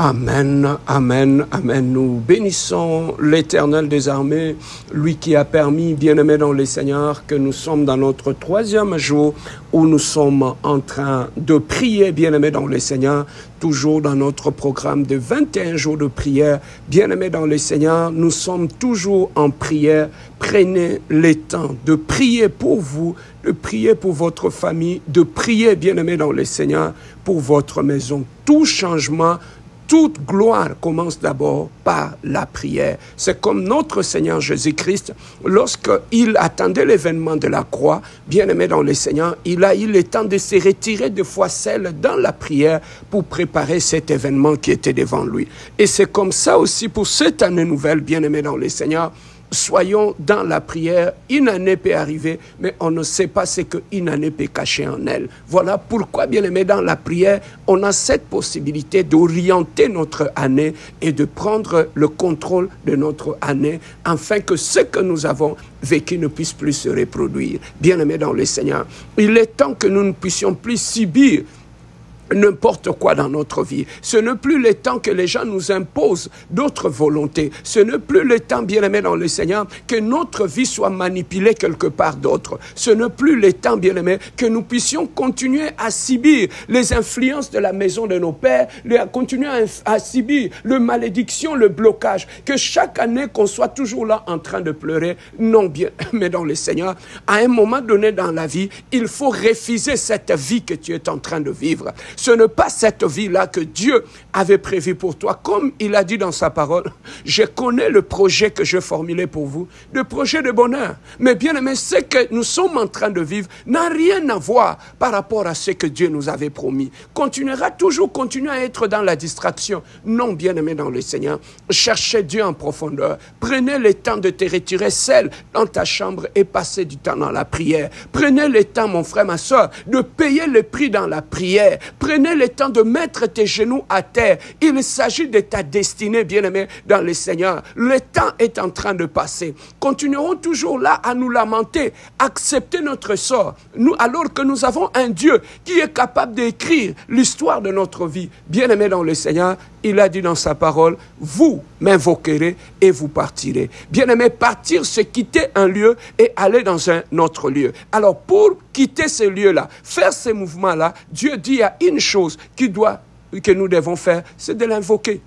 Amen, amen, amen. Nous bénissons l'Éternel des armées, lui qui a permis, bien-aimés dans le Seigneur, que nous sommes dans notre 3e jour où nous sommes en train de prier, bien-aimés dans le Seigneur, toujours dans notre programme de 21 jours de prière. Bien-aimés dans le Seigneur, nous sommes toujours en prière. Prenez le temps de prier pour vous, de prier pour votre famille, de prier, bien-aimés dans le Seigneur, pour votre maison. Tout changement, toute gloire commence d'abord par la prière. C'est comme notre Seigneur Jésus-Christ, lorsqu'il attendait l'événement de la croix, bien-aimé dans le Seigneur, il a eu le temps de se retirer de fois seul dans la prière pour préparer cet événement qui était devant lui. Et c'est comme ça aussi pour cette année nouvelle, bien-aimé dans le Seigneur. Soyons dans la prière. Une année peut arriver, mais on ne sait pas ce qu'une année peut cacher en elle. Voilà pourquoi, bien aimé, dans la prière, on a cette possibilité d'orienter notre année et de prendre le contrôle de notre année, afin que ce que nous avons vécu ne puisse plus se reproduire. Bien aimé dans le Seigneur, il est temps que nous ne puissions plus subir n'importe quoi dans notre vie. Ce n'est plus le temps que les gens nous imposent d'autres volontés. Ce n'est plus le temps, bien-aimé dans le Seigneur, que notre vie soit manipulée quelque part d'autre. Ce n'est plus le temps, bien-aimé, que nous puissions continuer à subir les influences de la maison de nos pères, continuer à subir le malédiction, le blocage, que chaque année qu'on soit toujours là en train de pleurer. Non, bien-aimé dans le Seigneur, à un moment donné dans la vie, il faut refuser cette vie que tu es en train de vivre. Ce n'est pas cette vie-là que Dieu avait prévue pour toi. Comme il a dit dans sa parole, je connais le projet que je formulais pour vous, le projet de bonheur. Mais bien aimé, ce que nous sommes en train de vivre n'a rien à voir par rapport à ce que Dieu nous avait promis. Continuera toujours, continuer à être dans la distraction. Non, bien aimé dans le Seigneur, cherchez Dieu en profondeur. Prenez le temps de te retirer seul dans ta chambre et passer du temps dans la prière. Prenez le temps, mon frère, ma soeur, de payer le prix dans la prière. Prenez le temps de mettre tes genoux à terre. Il s'agit de ta destinée, bien-aimé, dans le Seigneur. Le temps est en train de passer. Continuerons toujours là à nous lamenter, accepter notre sort, nous, alors que nous avons un Dieu qui est capable d'écrire l'histoire de notre vie. Bien-aimé dans le Seigneur, il a dit dans sa parole, vous m'invoquerez et vous partirez. Bien-aimé, partir, c'est quitter un lieu et aller dans un autre lieu. Alors, pour quitter ce lieu-là, faire ces mouvements-là, Dieu dit, il y a une chose que nous devons faire, c'est de l'invoquer.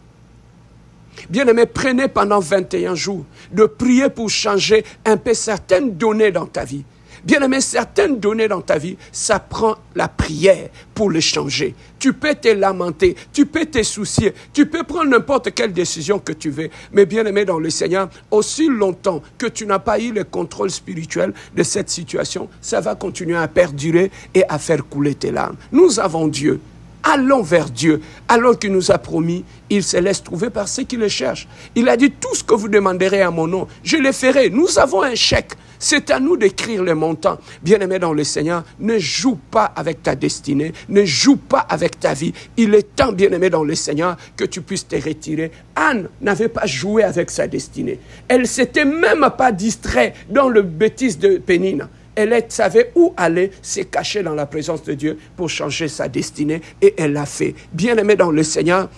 Bien-aimé, prenez pendant 21 jours de prier pour changer un peu certaines données dans ta vie. Bien-aimé, certaines données dans ta vie, ça prend la prière pour les changer. Tu peux te lamenter, tu peux te soucier, tu peux prendre n'importe quelle décision que tu veux. Mais bien-aimé dans le Seigneur, aussi longtemps que tu n'as pas eu le contrôle spirituel de cette situation, ça va continuer à perdurer et à faire couler tes larmes. Nous avons Dieu. Allons vers Dieu. Alors qu'il nous a promis, il se laisse trouver par ceux qui le cherchent. Il a dit, tout ce que vous demanderez à mon nom, je le ferai. Nous avons un chèque. C'est à nous d'écrire le montant. Bien-aimé dans le Seigneur, ne joue pas avec ta destinée. Ne joue pas avec ta vie. Il est temps, bien-aimé dans le Seigneur, que tu puisses te retirer. Anne n'avait pas joué avec sa destinée. Elle ne s'était même pas distraite dans le bêtise de Pénine. Elle savait où aller, se cacher dans la présence de Dieu pour changer sa destinée. Et elle l'a fait. Bien-aimé dans le Seigneur,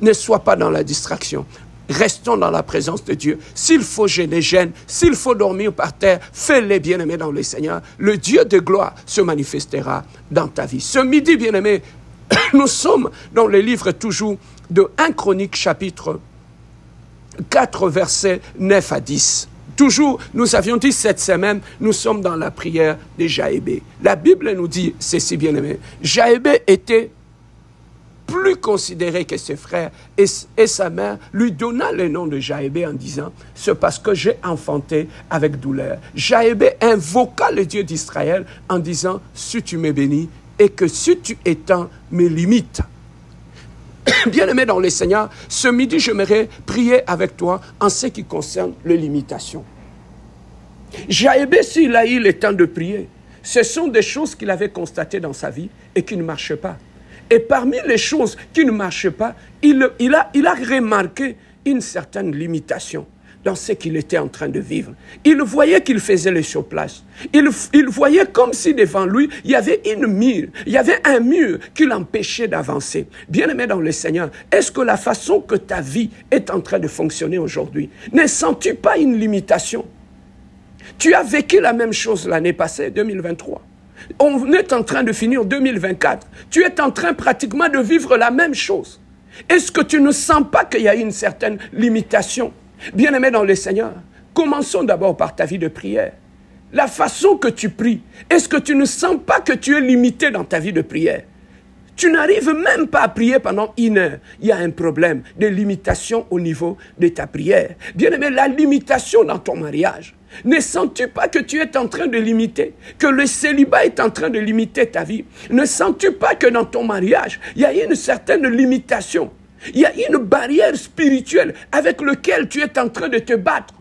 ne sois pas dans la distraction. Restons dans la présence de Dieu. S'il faut gêner, gêne. S'il faut dormir par terre, fais-les, bien-aimé dans le Seigneur. Le Dieu de gloire se manifestera dans ta vie. Ce midi, bien-aimé, nous sommes dans le livre toujours de 1 Chronique, chapitre 4, versets 9 à 10. Toujours, nous avions dit cette semaine, nous sommes dans la prière de Jaébé. La Bible nous dit ceci, bien-aimé. Jaébé était plus considéré que ses frères et sa mère lui donna le nom de Jaébé en disant, c'est parce que j'ai enfanté avec douleur. Jaébé invoqua le Dieu d'Israël en disant, si tu me bénis et que si tu étends mes limites. Bien-aimé dans le Seigneur, ce midi, j'aimerais prier avec toi en ce qui concerne les limitations. Jaébé, s'il a eu le temps de prier, ce sont des choses qu'il avait constatées dans sa vie et qui ne marchaient pas. Et parmi les choses qui ne marchaient pas, il a remarqué une certaine limitation. dans ce qu'il était en train de vivre. Il voyait qu'il faisait les sur place. Il voyait comme si devant lui, il y avait une mur, il y avait un mur qui l'empêchait d'avancer. Bien-aimé dans le Seigneur, est-ce que la façon que ta vie est en train de fonctionner aujourd'hui, ne sens-tu pas une limitation? Tu as vécu la même chose l'année passée, 2023. On est en train de finir 2024. Tu es en train pratiquement de vivre la même chose. Est-ce que tu ne sens pas qu'il y a une certaine limitation? Bien-aimé dans le Seigneur, commençons d'abord par ta vie de prière. La façon que tu pries, est-ce que tu ne sens pas que tu es limité dans ta vie de prière? Tu n'arrives même pas à prier pendant 1 heure. Il y a un problème de limitation au niveau de ta prière. Bien-aimé, la limitation dans ton mariage. Ne sens-tu pas que tu es en train de limiter? Que le célibat est en train de limiter ta vie? Ne sens-tu pas que dans ton mariage, il y a une certaine limitation? Il y a une barrière spirituelle avec laquelle tu es en train de te battre.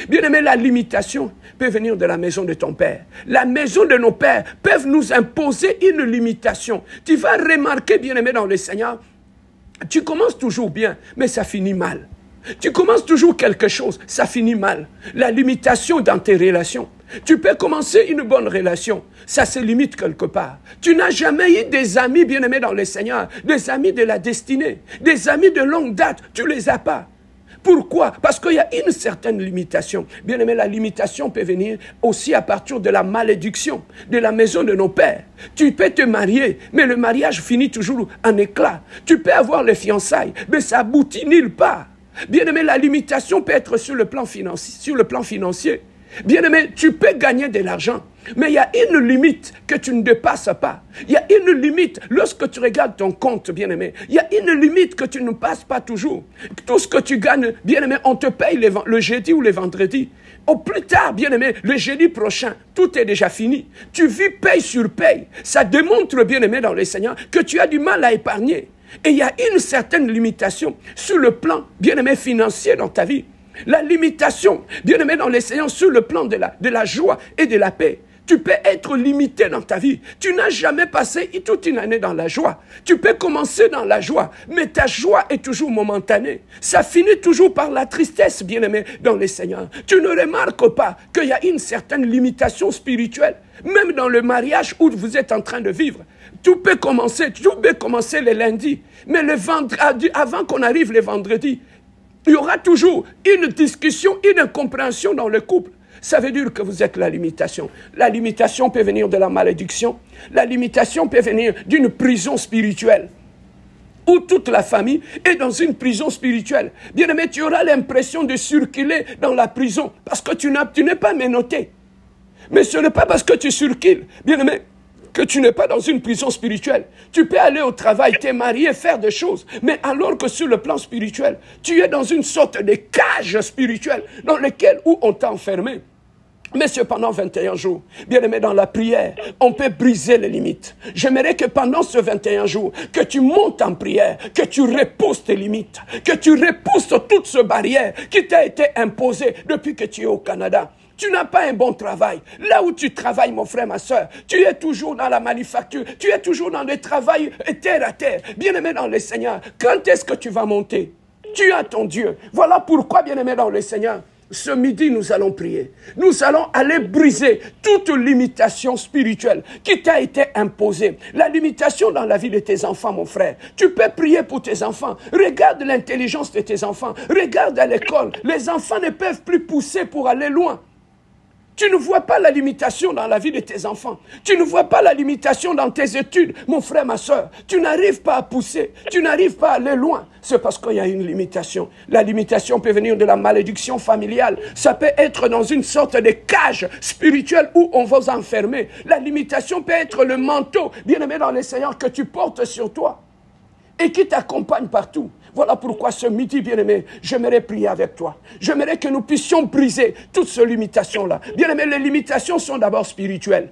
Bien-aimé, la limitation peut venir de la maison de ton père. La maison de nos pères peuvent nous imposer une limitation. Tu vas remarquer, bien-aimé dans le Seigneur, tu commences toujours bien, mais ça finit mal. Tu commences toujours quelque chose, ça finit mal. La limitation dans tes relations. Tu peux commencer une bonne relation, ça se limite quelque part. Tu n'as jamais eu des amis bien-aimés dans le Seigneur, des amis de la destinée, des amis de longue date, tu ne les as pas. Pourquoi? Parce qu'il y a une certaine limitation. Bien-aimé, la limitation peut venir aussi à partir de la malédiction de la maison de nos pères. Tu peux te marier, mais le mariage finit toujours en éclat. Tu peux avoir les fiançailles, mais ça aboutit nulle part. Bien-aimé, la limitation peut être sur le plan financier. Bien-aimé, tu peux gagner de l'argent, mais il y a une limite que tu ne dépasses pas. Il y a une limite lorsque tu regardes ton compte, bien-aimé. Il y a une limite que tu ne passes pas toujours. Tout ce que tu gagnes, bien-aimé, on te paye le jeudi ou le vendredi. Au plus tard, bien-aimé, le jeudi prochain, tout est déjà fini. Tu vis paye sur paye. Ça démontre, bien-aimé, dans le Seigneur, que tu as du mal à épargner. Et il y a une certaine limitation sur le plan, bien-aimé, financier dans ta vie. La limitation, bien-aimé dans les Seigneur, sur le plan de la joie et de la paix. Tu peux être limité dans ta vie. Tu n'as jamais passé toute une année dans la joie. Tu peux commencer dans la joie, mais ta joie est toujours momentanée. Ça finit toujours par la tristesse, bien-aimé, dans les Seigneurs. Tu ne remarques pas qu'il y a une certaine limitation spirituelle, même dans le mariage où vous êtes en train de vivre. Tout peut commencer le lundi, mais le vendredi, avant qu'on arrive le vendredi, il y aura toujours une discussion, une incompréhension dans le couple. Ça veut dire que vous êtes la limitation. La limitation peut venir de la malédiction. La limitation peut venir d'une prison spirituelle, où toute la famille est dans une prison spirituelle. Bien-aimé, tu auras l'impression de circuler dans la prison parce que tu n'es pas menotté. Mais ce n'est pas parce que tu circules, bien-aimé, que tu n'es pas dans une prison spirituelle. Tu peux aller au travail, te marier, faire des choses. Mais alors que sur le plan spirituel, tu es dans une sorte de cage spirituelle dans laquelle où on t'a enfermé. Mais c'est pendant 21 jours, bien aimé, dans la prière, on peut briser les limites. J'aimerais que pendant ce 21 jours, que tu montes en prière, que tu repousses tes limites, que tu repousses toute cette barrière qui t'a été imposée depuis que tu es au Canada. Tu n'as pas un bon travail. Là où tu travailles, mon frère, ma soeur, tu es toujours dans la manufacture, tu es toujours dans le travail terre à terre. Bien-aimé dans le Seigneur, quand est-ce que tu vas monter? Tu as ton Dieu. Voilà pourquoi, bien-aimé dans le Seigneur, ce midi, nous allons prier. Nous allons aller briser toute limitation spirituelle qui t'a été imposée. La limitation dans la vie de tes enfants, mon frère. Tu peux prier pour tes enfants. Regarde l'intelligence de tes enfants. Regarde à l'école. Les enfants ne peuvent plus pousser pour aller loin. Tu ne vois pas la limitation dans la vie de tes enfants. Tu ne vois pas la limitation dans tes études, mon frère, ma soeur. Tu n'arrives pas à pousser. Tu n'arrives pas à aller loin. C'est parce qu'il y a une limitation. La limitation peut venir de la malédiction familiale. Ça peut être dans une sorte de cage spirituelle où on va enfermer. La limitation peut être le manteau, bien-aimé dans le Seigneur, que tu portes sur toi et qui t'accompagne partout. Voilà pourquoi ce midi, bien-aimé, j'aimerais prier avec toi. J'aimerais que nous puissions briser toutes ces limitations-là. Bien-aimé, les limitations sont d'abord spirituelles.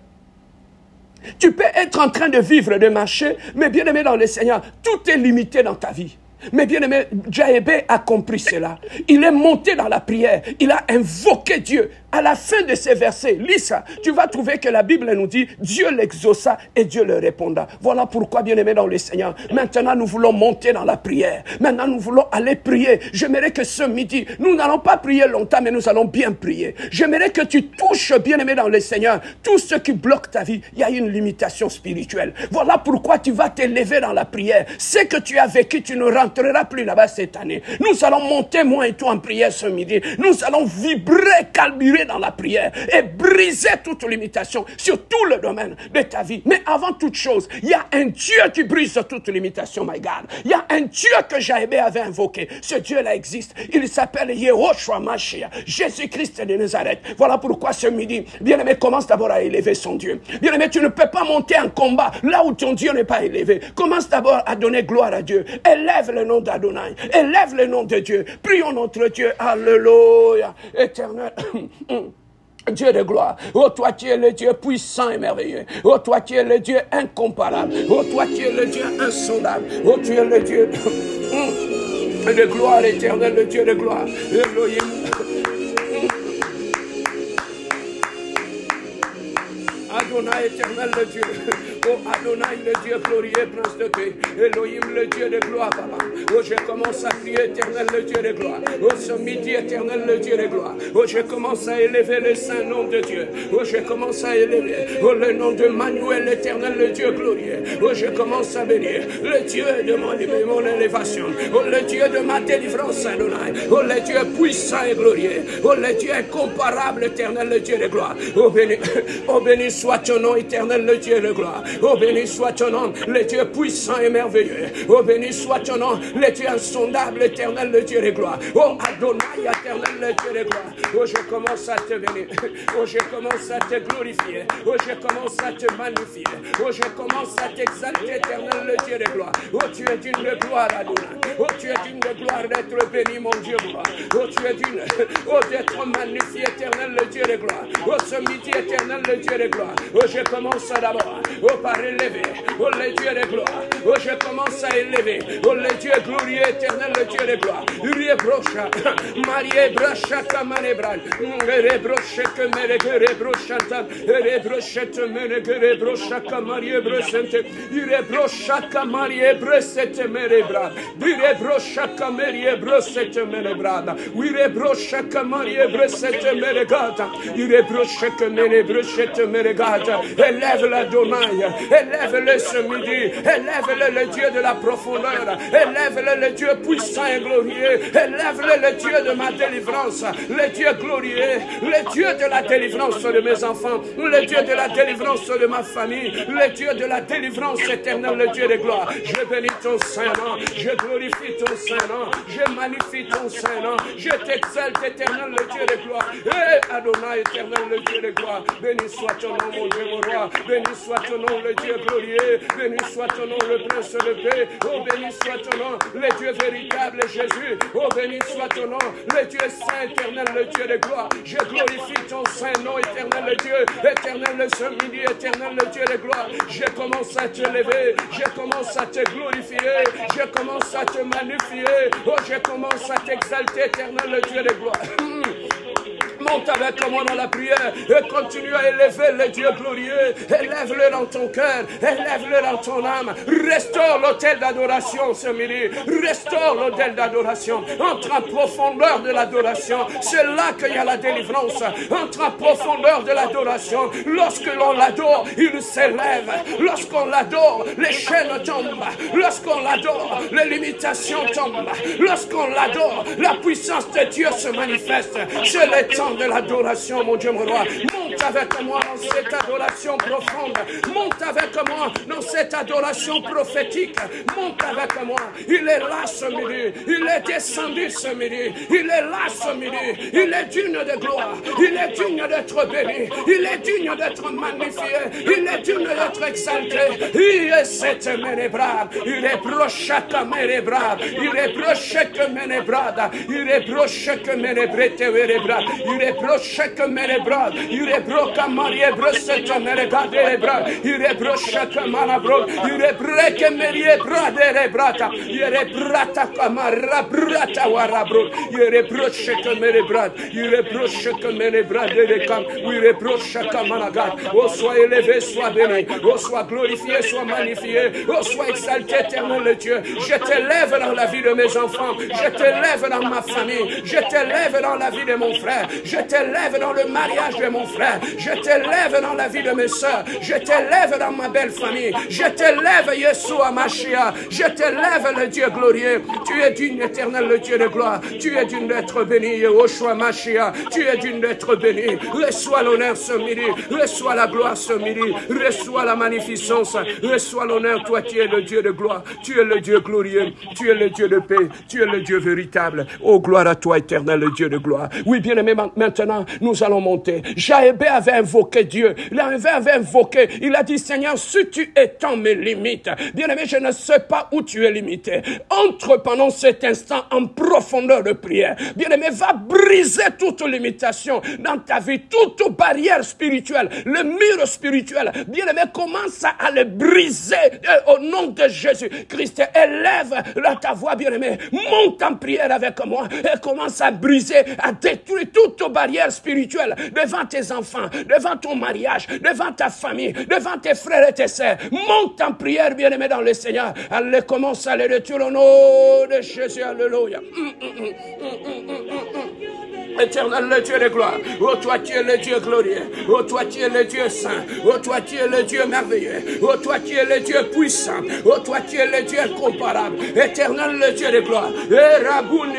Tu peux être en train de vivre, de marcher, mais bien-aimé dans le Seigneur, tout est limité dans ta vie. Mais bien-aimé, Jaébé a compris cela. Il est monté dans la prière. Il a invoqué Dieu. à la fin de ces versets, lis ça, tu vas trouver que la Bible nous dit, Dieu l'exauça et Dieu le répondra. Voilà pourquoi, bien-aimés dans le Seigneur, maintenant nous voulons monter dans la prière. Maintenant nous voulons aller prier. J'aimerais que ce midi, nous n'allons pas prier longtemps, mais nous allons bien prier. J'aimerais que tu touches, bien-aimé dans le Seigneur, tout ce qui bloque ta vie. Il y a une limitation spirituelle. Voilà pourquoi tu vas t'élever dans la prière. Ce que tu as vécu, tu ne rentreras plus là-bas cette année. Nous allons monter, moi et toi, en prière ce midi. Nous allons vibrer, carburer dans la prière et briser toute limitation sur tout le domaine de ta vie. Mais avant toute chose, il y a un Dieu qui brise toute limitation, my God. Il y a un Dieu que Jaébé avait invoqué. Ce Dieu-là existe. Il s'appelle Yehoshua Mashiach, Jésus-Christ de Nazareth. Voilà pourquoi ce midi, bien-aimé, commence d'abord à élever son Dieu. Bien-aimé, tu ne peux pas monter en combat là où ton Dieu n'est pas élevé. Commence d'abord à donner gloire à Dieu. Élève le nom d'Adonai. Élève le nom de Dieu. Prions notre Dieu. Alléluia. Éternel. Dieu de gloire, oh toi qui es le Dieu puissant et merveilleux, oh toi qui es le Dieu incomparable, oh toi qui es le Dieu insondable, oh tu es le Dieu de gloire éternelle, le Dieu de gloire, Elohim. Adonai éternel le Dieu, oh Adonai le Dieu glorieux, prince de paix, Elohim le Dieu de gloire, papa. Oh je commence à prier éternel le Dieu de gloire, oh ce midi éternel le Dieu de gloire, oh je commence à élever le saint nom de Dieu, oh je commence à élever, oh le nom de Manuel éternel le Dieu glorieux, oh je commence à bénir, le Dieu de mon élévation, oh le Dieu de ma délivrance Adonai, oh le Dieu puissant et glorieux, oh le Dieu incomparable éternel le Dieu de gloire, oh béni soit ton nom éternel, le Dieu de gloire. Oh béni soit ton nom, le Dieu puissant et merveilleux. Oh béni soit ton nom, le Dieu insondable, éternel, le Dieu de gloire. Oh Adonai, éternel, le Dieu de gloire. Oh je commence à te bénir. Oh je commence à te glorifier. Oh je commence à te magnifier. Oh je commence à t'exalter, éternel, le Dieu de gloire. Oh tu es digne de gloire, Adonai. Oh tu es digne de gloire d'être béni, mon Dieu de gloire. Oh tu es digne, oh d'être magnifié, éternel, le Dieu de gloire. Oh ce midi, éternel, le Dieu de gloire. Oh je commence d'abord, oh par élever, oh le Dieu de gloire. Oh je commence à élever, oh le Dieu glorieux, éternel, le Dieu de gloire. Rebrocha, Marie brocha kamanebran, rebrocha kemere rebrocha tam, rebrocha temere rebrocha kamarie brosente, rebrocha kamarie brosete merebra, rebrocha kamarie brosete merebra, rebrocha kamarie brosete meregata, rebrocha kemere brosete meregata. Élève l'Adonai, élève-le ce midi, élève-le le Dieu de la profondeur, élève-le le Dieu puissant et glorieux, élève-le le Dieu de ma délivrance, le Dieu glorieux, le Dieu de la délivrance de mes enfants, le Dieu de la délivrance de ma famille, le Dieu de la délivrance éternelle, le Dieu de gloire. Je bénis ton Saint-Nom, je glorifie ton Saint-Nom, je magnifie ton Saint-Nom, je t'exalte éternel, le Dieu de gloire. Et Adonai éternel, le Dieu de gloire, béni soit ton nom, mon Dieu, mon roi, béni soit ton nom, le Dieu glorieux, béni soit ton nom, le prince de paix, oh béni soit ton nom, le Dieu véritable, Jésus, oh béni soit ton nom, le Dieu saint éternel, le Dieu de gloire. Je glorifie ton saint nom, éternel le Dieu, éternel le ce midi, éternel le Dieu de gloire. Je commence à te lever, je commence à te glorifier, je commence à te magnifier, oh je commence à t'exalter, éternel le Dieu de gloire. Monte avec moi dans la prière et continue à élever le Dieu glorieux. Élève-le dans ton cœur, élève-le dans ton âme. Restaure l'autel d'adoration ce midi. Restaure l'autel d'adoration. Entre en profondeur de l'adoration. C'est là qu'il y a la délivrance. Entre en profondeur de l'adoration. Lorsque l'on l'adore, il s'élève. Lorsqu'on l'adore, les chaînes tombent. Lorsqu'on l'adore, les limitations tombent. Lorsqu'on l'adore, la puissance de Dieu se manifeste. C'est le temps de l'adoration, mon Dieu, mon roi. Monte avec moi dans cette adoration profonde. Monte avec moi dans cette adoration prophétique. Monte avec moi. Il est là ce midi. Il est descendu ce midi. Il est là ce midi. Il est digne de gloire. Il est digne d'être béni. Il est digne d'être magnifié. Il est digne d'être exalté. Il est cette ménébrade. Il est proche que ménébrade. Il est proche que ménébrade. Il est proche que ménébrade. Il est proche que ménébrade. Il est broca marie brossette ménébrade. Il est broche camarabro, yere breke merie bradere brata, yere brata camara brata warabro, yere broche camere brad, yere broche camere bradere cam, yere broche camaragat. Oh, sois élevé, sois béni, oh, sois glorifié, sois magnifié, oh, sois exalté, éternel Dieu. Je t'élève dans la vie de mes enfants, je t'élève dans ma famille, je t'élève dans la vie de mon frère, je t'élève dans le mariage de mon frère, je t'élève dans la vie de mes soeurs, je t'élève dans ma belle famille, je t'élève Yeshua Mashiach, je t'élève le Dieu glorieux, tu es digne éternel le Dieu de gloire, tu es digne d'être béni Yeshua Mashiach, tu es digne d'être béni, reçois l'honneur ce midi, reçois la gloire ce midi, reçois la magnificence, reçois l'honneur, toi qui es le Dieu de gloire, tu es le Dieu glorieux, tu es le Dieu de paix, tu es le Dieu véritable. Oh, gloire à toi, éternel, le Dieu de gloire. Oui, bien aimé, maintenant, nous allons monter. Jaébé avait invoqué Dieu. Il avait invoqué. Il a dit, Seigneur, si tu étends mes limites, bien aimé, je ne sais pas où tu es limité. Entre pendant cet instant en profondeur de prière. Bien aimé, va briser toute limitation dans ta vie, toute barrière spirituelle, le mur spirituel. Bien aimé, commence à le briser au nom de Jésus. Christ, élève ta voix, bien aimé. Monte en prière avec moi et commence à briser, à détruire toute barrière spirituelle devant tes enfants, devant ton mariage, devant ta famille, devant tes frères et tes sœurs. Monte en prière, bien aimé, dans le Seigneur. Allez, commence à le retirer au nom de Jésus. Alléluia. Éternel, le Dieu de gloire, oh toi qui es le Dieu glorieux, oh toi qui es le Dieu saint, oh toi qui es le Dieu merveilleux, oh toi qui es le Dieu puissant, oh toi qui es le Dieu incomparable, éternel le Dieu de gloire, Rabouni,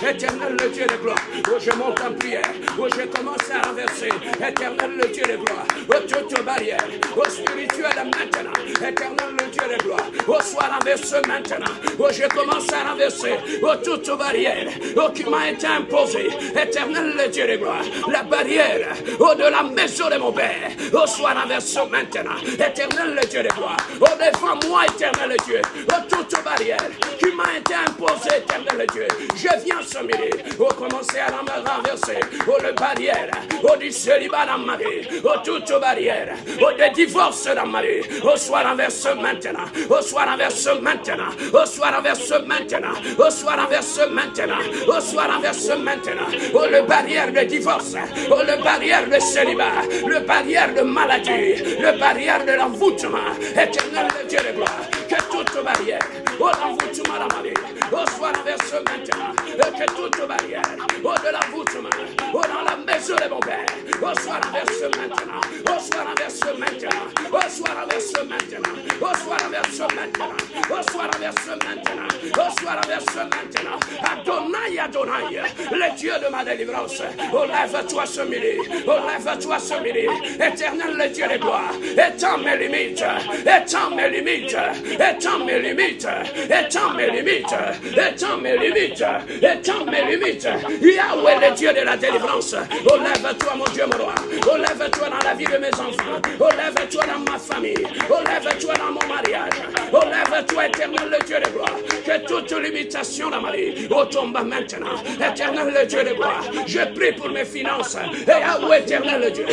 éternel le Dieu de gloire, oh je monte en prière, oh je commence à renverser, éternel le Dieu de gloire, oh toute barrière, oh spirituel maintenant, éternel le Dieu de gloire, oh sois renversé maintenant, oh je commence à renverser, oh toute barrière, oh qui m'a été imposée, éternel le Dieu de gloire, la barrière, oh de la maison de mon Père, oh soit renversée maintenant, éternel le Dieu de gloire, oh devant moi, éternel Dieu, oh toute barrière qui m'a été imposée, éternel Dieu, je viens ce midi, oh commencer à me renverser, oh le barrière, oh du célibat dans ma vie, oh toute barrière, oh des divorces dans ma vie, oh soit renversé maintenant, oh soit renversé maintenant, oh soit renversé maintenant, oh soit renversé maintenant, oh soit renversé maintenant, oh le barrière de divorce, oh le barrière de célibat, le barrière de maladie, le barrière de l'envoûtement, éternel le Dieu de gloire, que toute barrière, oh l'envoûtement dans ma vie, oh soit renversé maintenant, que toute barrière, oh de l'envoûtement, oh dans la maison de mon Père, oh soit renversé maintenant, oh soit renversé maintenant, oh soit renversé maintenant, oh soit renversé maintenant, oh soit renversé maintenant, oh soit renversé maintenant, Adonai, Adonai, le Dieu de ma délivrance, oh lève-toi ce midi, oh lève-toi ce midi, éternel le Dieu de gloire, étends mes limites, étends mes limites, étends mes limites, étends mes limites, étends mes limites, étends mes limites, Yahweh le Dieu de la délivrance, oh lève-toi mon Dieu mon roi, oh lève-toi dans la vie de mes enfants, oh lève-toi dans ma famille, oh lève-toi dans mon mariage, oh lève-toi éternel le Dieu de gloire, que toute limitation dans ma vie, oh tombe maintenant, éternel le Dieu de gloire, je prie pour mes finances, et Yahweh éternel le Dieu,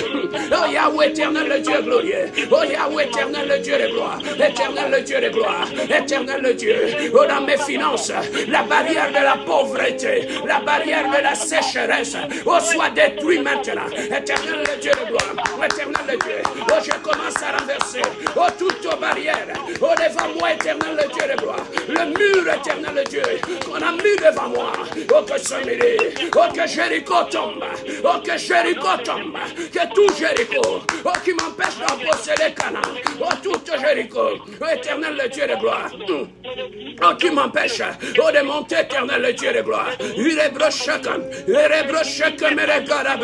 oh Yahweh éternel le Dieu glorieux, oh Yahweh éternel le Dieu de gloire, éternel le Dieu de gloire, éternel le Dieu, oh dans mes finances, la barrière de la pauvreté, la barrière de la sécheresse, oh soit détruite maintenant, éternel le Dieu de gloire, éternel le Dieu, oh je commence à renverser, oh toute barrière, oh devant moi éternel le Dieu de gloire, le mur éternel le Dieu, qu'on a mis devant moi, oh que ce midi, oh que Jéricho tombe, oh que Jéricho tombe, que tout Jéricho, oh qui m'empêche d'en posséder Canaan, oh tout Jéricho, oh éternel le Dieu de gloire, oh qui m'empêche, oh de monter éternel le Dieu de gloire, il est broché comme mes gars,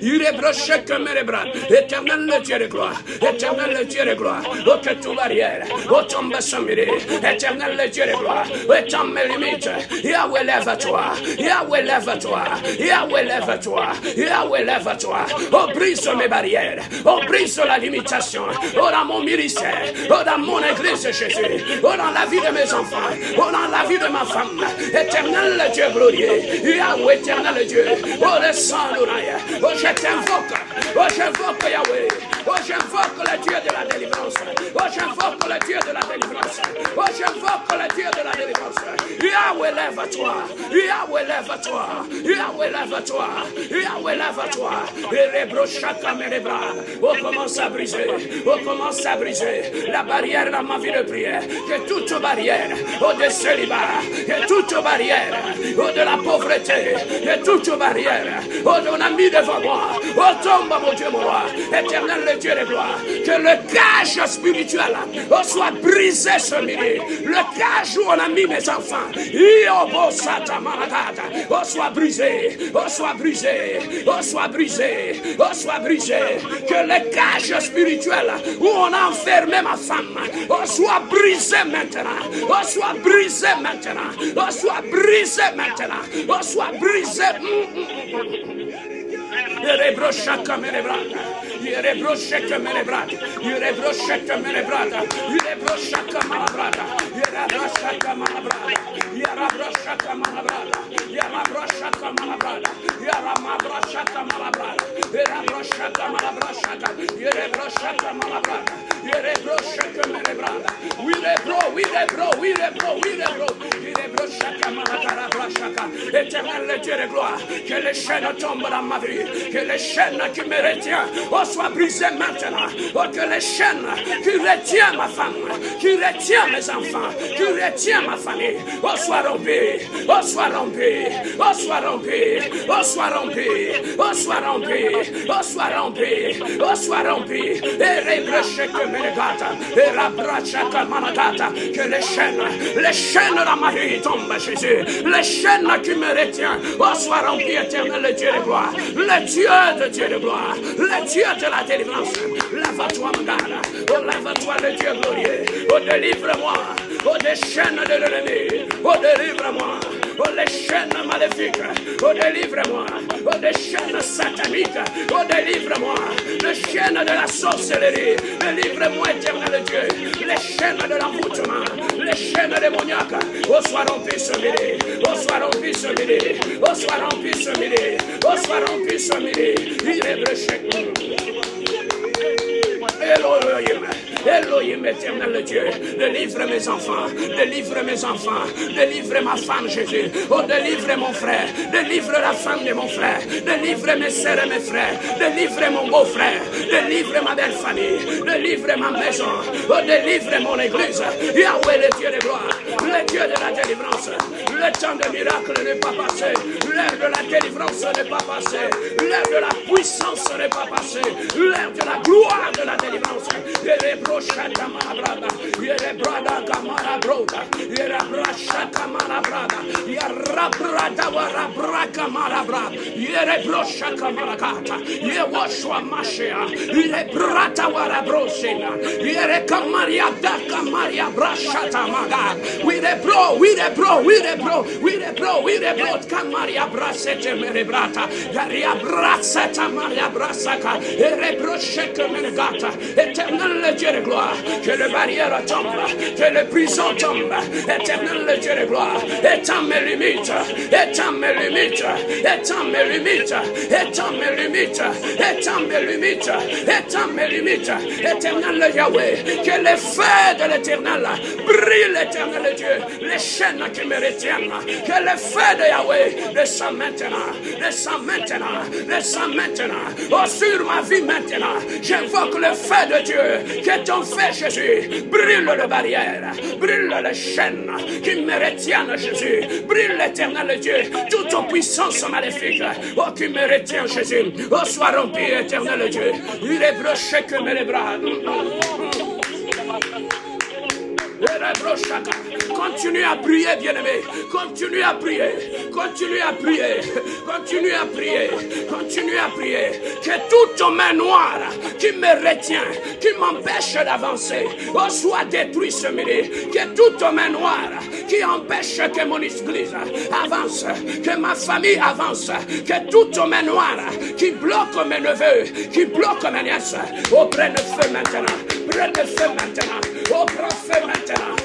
il est broché comme mes bras, éternel le Dieu de gloire, éternel le Dieu de gloire, oh que tout barrière, oh tombe ce midi, éternel le Dieu de gloire, oh étends mes limites, Yahweh lève-toi, Yahweh lève-toi, Yahweh lève-toi, Yahweh lève-toi, oh brise mes barrières, oh brise la limitation, oh dans mon ministère, oh dans mon église Jésus, oh dans la vie de mes enfants, oh dans la vie vie de ma femme. Éternel Dieu glorieux, Yahweh éternel Dieu, oh le sang d'Onaï, oh je t'invoque, oh j'invoque Yahweh, oh j'invoque le Dieu de la délivrance, oh j'invoque le Dieu de la délivrance, oh j'invoque le Dieu de la délivrance. Yahweh lève-toi, Yahweh lève-toi, Yahweh lève-toi, Yahweh lève-toi. Et les brochaka mes bras, oh commence à briser, oh commence à briser la barrière dans ma vie de prière, que toute barrière, oh de célibat, que toute barrière, oh de la pauvreté, que toute barrière, oh de mon ami devant moi, oh tombe mon Dieu mon roi, éternel le Dieu de gloire, que le cage spirituel, oh soit brisé ce midi, le cage où on a mis mes enfants, oh soit brisé, oh soit brisé, oh soit brisé, oh soit brisé, que le cage spirituel où on a enfermé ma femme, oh soit brisé maintenant, oh soit brisé maintenant, oh soit brisé maintenant, oh soit brisé. Rebrochaka merebrata, rebrochaka merebrata, rebrochaka merebrata, rebrochaka malabrata, rebrochaka malabrata, rebrochaka malabrata, rebrochaka malabrata, rebrochaka malabrata, rebrochaka malabrata, rebrochaka malabrata, rebrochaka merebrata. We rebro, rebrochaka malabrata, éternel le Dieu de gloire, que les chaînes tombent dans ma vie, que les chaînes qui me retiennent, oh, soient brisées maintenant, oh, que les chaînes qui retiennent ma femme, qui retiennent mes enfants, qui retiennent ma famille, oh, soient rompues, oh, soient rompues, oh, soient rompues, oh, soient rompues, oh, soient rompues, oh, soient rompues, oh, soient rompues, et rebroche que me regarde, et la brache que managata, que les chaînes dans ma vie tombent, Jésus, les chaînes qui me retiennent, oh, soient rompues, éternel le Dieu de gloire, le Dieu de Dieu de gloire, le Dieu de la délivrance. Lève-toi, mon gars, oh, lève-toi, le Dieu glorieux, oh, délivre-moi, oh, des chaînes de l'ennemi, oh, délivre-moi, oh, les chaînes maléfiques, oh, délivre-moi, oh, des chaînes sataniques, oh, délivre-moi, les chaînes de la sorcellerie, délivre-moi, éternel Dieu, les chaînes de l'envoûtement, les chaînes démoniaques, oh, sois rompu ce midi, oh, sois rompu ce midi, oh, sois rompu ce midi, oh, sois rompu ce midi, il est brûché. Elohim, éternel Dieu, délivre mes enfants, délivre mes enfants, délivre ma femme Jésus, oh délivre mon frère, délivre la femme de mon frère, délivre mes sœurs et mes frères, délivre mon beau-frère, délivre ma belle famille, délivre ma maison, oh délivre mon église, Yahweh le Dieu de gloire, le Dieu de la délivrance, le temps de miracle n'est pas passé, l'heure de la délivrance n'est pas passé, l'heure de la puissance n'est pas passé, l'heure de la gloire de la délivrance. Yerebroshaka manabrada, yerebrada kamarabrada, yerebrashaka manabrada, yerabrada warabraka manabrada, yerebroshaka manakata, yewoshwa mashia, yerebrata warabrosina, yerekamaria daka maria brashata maga. We rebro, kamaria brasete merebrata, yaria braseta maria brasaka, yerebroshaka menegata. Éternel le Dieu de gloire, que les barrières tombent, que les prisons tombent, éternel le Dieu de gloire, étends mes limites, étends mes limites, étends mes limites, étends mes limites, étends mes limites, étends mes limites, éternel le Yahweh, que les feux de l'éternel brillent, éternel Dieu, les chaînes qui me retiennent, que les feux de Yahweh descendent maintenant, descendent maintenant, descendent maintenant, oh sur ma vie maintenant, j'invoque le feu de Dieu, que ton feu Jésus brûle les barrières, brûle les chaînes qui me retiennent Jésus, brûle l'éternel Dieu, toute puissance maléfique, oh qui me retient Jésus, oh sois rompu éternel Dieu, il est broché que mes bras. Continue à prier, bien-aimé. Continue à prier. Continue à prier. Continue à prier. Continue à prier. Que toute main noire qui me retient, qui m'empêche d'avancer, soit détruite ce midi. Que toute main noire qui empêche que mon église avance, que ma famille avance, que toute main noire qui bloque mes neveux, qui bloque mes nièces, prenne feu maintenant. Prenne feu maintenant. Prends feu maintenant.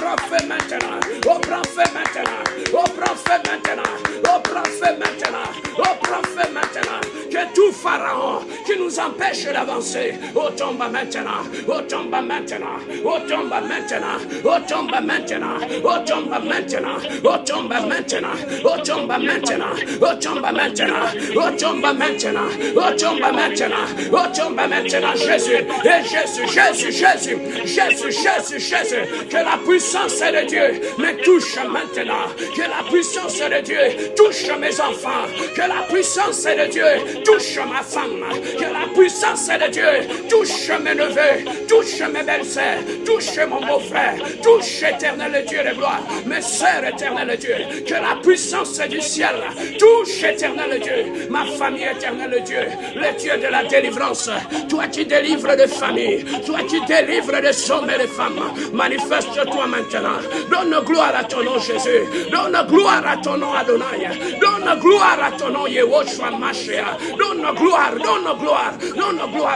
prends feu maintenant. Oh, prends feu maintenant. Oh, prends feu maintenant. Oh, prends feu maintenant. Oh, prends feu maintenant. Que tout pharaon qui nous empêche d'avancer, oh, tombe maintenant. Oh, tombe maintenant. Oh, tombe maintenant. Oh, tombe maintenant. Oh, tombe maintenant. Oh, tombe maintenant. Oh, tombe maintenant. Oh, tombe maintenant. Oh, tombe maintenant. Oh, tombe maintenant. Oh, tombe maintenant. Jésus. Et Jésus, Jésus, Jésus. Jésus, Jésus, Jésus. Que la puissance de Dieu me touche maintenant. Que la puissance de Dieu touche mes enfants. Que la puissance de Dieu touche ma femme. Que la puissance de Dieu touche mes neveux. Touche mes belles-sœurs. Touche mon beau-frère. Touche éternel Dieu de gloire. Mes sœurs éternel Dieu. Que la puissance du ciel touche éternel Dieu. Ma famille éternel Dieu. Le Dieu de la délivrance. Toi qui délivres de famille. Toi qui délivres des hommes et des femmes. Manifeste-toi maintenant. Donne gloire à ton nom Jésus. Donne gloire à ton nom Adonai. Donne gloire à ton nom Yehoshua Mashiach. Donne gloire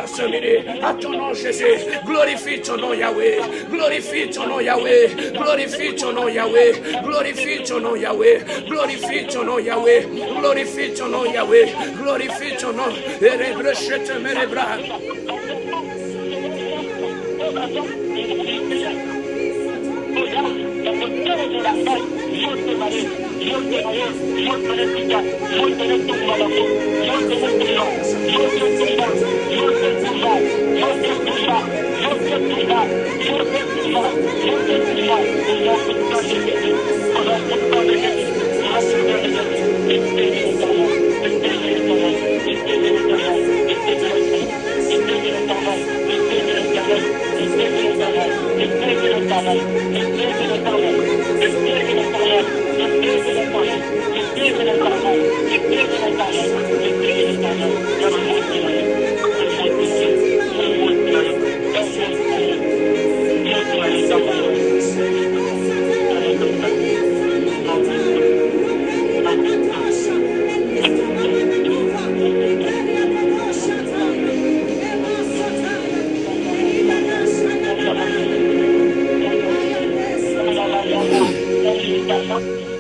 ce midi à ton nom Jésus. Glorifie ton nom Yahweh. Glorifie ton nom Yahweh. Glorifie ton nom Yahweh. Glorifie ton nom Yahweh. Glorifie ton nom Yahweh. Glorifie ton nom Yahweh. Glorifie ton nom. Et rebrechete mes bras.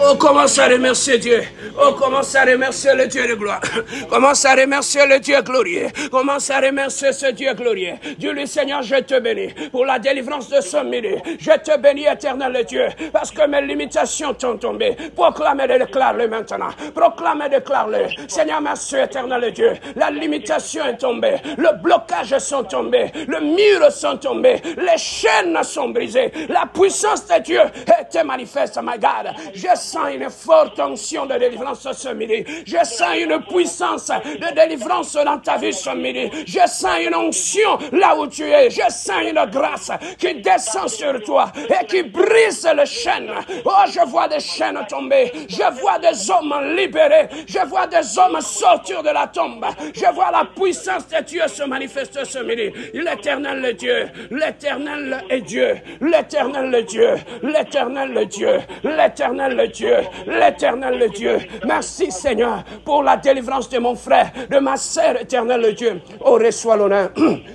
Oh, commence à remercier Dieu. Oh, commence à remercier le Dieu de gloire. Commence à remercier le Dieu glorieux. Commence à remercier ce Dieu glorieux. Dis-lui, Seigneur, je te bénis pour la délivrance de ce midi. Je te bénis, éternel Dieu, parce que mes limitations t'ont tombé. Proclame et déclare-le maintenant. Proclame et déclare-le. Seigneur, merci, éternel Dieu. La limitation est tombée. Le blocage sont tombés. Le mur sont tombés. Les chaînes sont brisées. La puissance de Dieu était manifeste, my God. Je sens une forte onction de délivrance ce midi. Je sens une puissance de délivrance dans ta vie ce midi. Je sens une onction là où tu es. Je sens une grâce qui descend sur toi et qui brise les chaînes. Oh, je vois des chaînes tomber. Je vois des hommes libérés. Je vois des hommes sortir de la tombe. Je vois la puissance de Dieu se manifester ce midi. L'éternel est Dieu. L'éternel est Dieu. L'éternel est Dieu. L'éternel est Dieu. L'éternel est Dieu. L'éternel est Dieu. Merci Seigneur pour la délivrance de mon frère, de ma sœur, éternel Dieu. Oh, reçois l'honneur,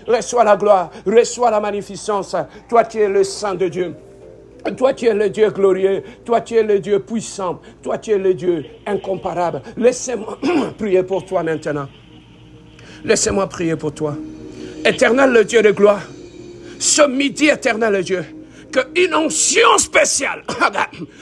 reçois la gloire, reçois la magnificence. Toi qui es le Saint de Dieu. Toi qui es le Dieu glorieux, toi qui es le Dieu puissant, toi qui es le Dieu incomparable. Laissez-moi prier pour toi maintenant. Laissez-moi prier pour toi. Éternel le Dieu de gloire, ce midi, éternel Dieu, qu'une onction spéciale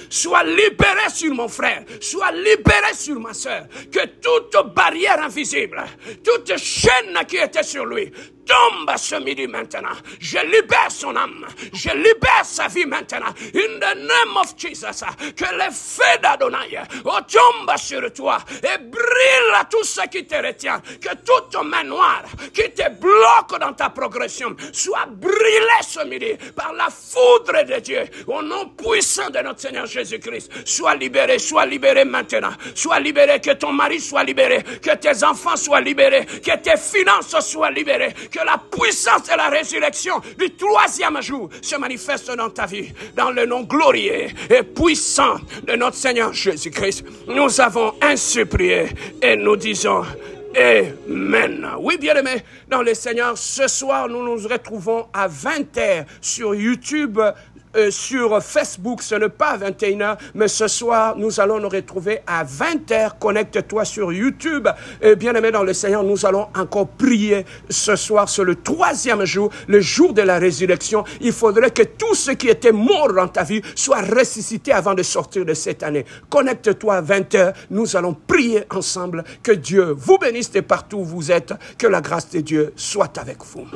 soit libérée sur mon frère, soit libérée sur ma soeur, que toute barrière invisible, toute chaîne qui était sur lui, tombe ce midi maintenant. Je libère son âme. Je libère sa vie maintenant. In the name of Jesus. Que le feu d'Adonai tombe sur toi et brûle tout ce qui te retient. Que toute main noire qui te bloque dans ta progression soit brûlée ce midi par la foudre de Dieu. Au nom puissant de notre Seigneur Jésus-Christ. Sois libéré maintenant. Sois libéré, que ton mari soit libéré. Que tes enfants soient libérés. Que tes finances soient libérées. Que la puissance de la résurrection du 3e jour se manifeste dans ta vie. Dans le nom glorieux et puissant de notre Seigneur Jésus-Christ, nous avons ainsi prié et nous disons Amen. Oui, bien-aimés, dans le Seigneur, ce soir, nous nous retrouvons à 20h sur YouTube sur Facebook, ce n'est pas à 21h, mais ce soir, nous allons nous retrouver à 20h. Connecte-toi sur YouTube. Bien-aimé dans le Seigneur, nous allons encore prier ce soir sur le 3e jour, le jour de la résurrection. Il faudrait que tout ce qui était mort dans ta vie soit ressuscité avant de sortir de cette année. Connecte-toi à 20h. Nous allons prier ensemble. Que Dieu vous bénisse de partout où vous êtes. Que la grâce de Dieu soit avec vous.